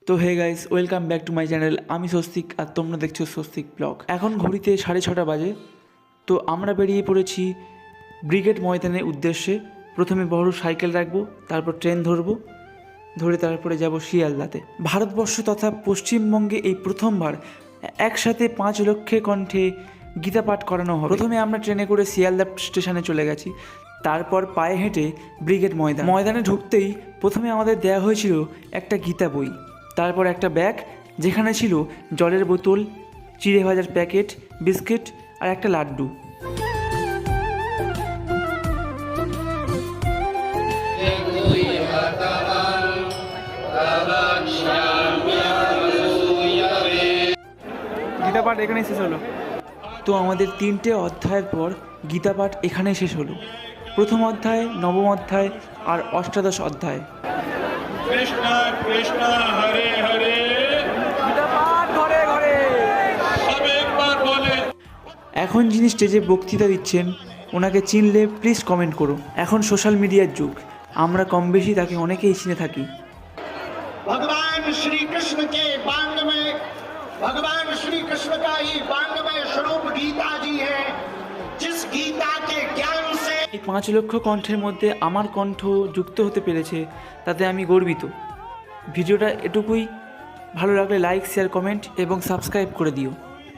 তো hey guys, welcome back to my channel. আমি স্বস্তিক আর তোমরা দেখছো স্বস্তিক ব্লগ। এখন ঘড়িতে 6:30 বাজে। তো আমরা বেরিয়ে পড়েছি ব্রিগেড ময়দানের উদ্দেশ্যে। প্রথমে বড় সাইকেল রাখবো, তারপর ট্রেন ধরে তারপরে যাব শিয়ালদাতে। ভারতবর্ষ তথা পশ্চিমবঙ্গে এই প্রথমবার একসাথে 5 লক্ষের কণ্ঠে গীতা পাঠ করানো হবে। প্রথমে আমরা ট্রেনে করে শিয়ালদা স্টেশনে চলে গেছি, তারপর পায়ে হেঁটে ব্রিগেড ময়দানে ঢুকতেই প্রথমে আমাদের দেওয়া হয়েছিল একটা গীতা বই, তারপর একটা ব্যাগ যেখানে ছিল জলের বোতল, চিড়ে ভাজার প্যাকেট, বিস্কিট আর একটা লাড্ডু। গীতা পাঠ এখানেই শেষ হলো। তো আমাদের 3টে অধ্যায়ের পর গীতা পাঠ এখানেই শেষ হলো। প্রথম অধ্যায়, নবম অধ্যায় আর অষ্টাদশ অধ্যায়। কৃষ্ণ কৃষ্ণ হরে হরে গীতা পাঠ ঘরে ঘরে। সব একবার বলে। এখন যিনি স্টেজে বক্তৃতা দিচ্ছেন ওনাকে চিনলে প্লিজ কমেন্ট করো। এখন সোশ্যাল মিডিয়ার যুগ, আমরা কম বেশি তাকে অনেকেই চিনে থাকি। भगवान श्री कृष्ण के बांग में भगवान श्री कृष्ण का ही बांग में स्वरूप गीता जी है, जिस गीता के ज्ञान से এই 5 লক্ষ কণ্ঠের মধ্যে আমার কণ্ঠ যুক্ত হতে পেরেছে, তাতে আমি গর্বিত। ভিডিওটা এটুকুই। ভালো লাগলে লাইক, শেয়ার, কমেন্ট এবং সাবস্ক্রাইব করে দিও।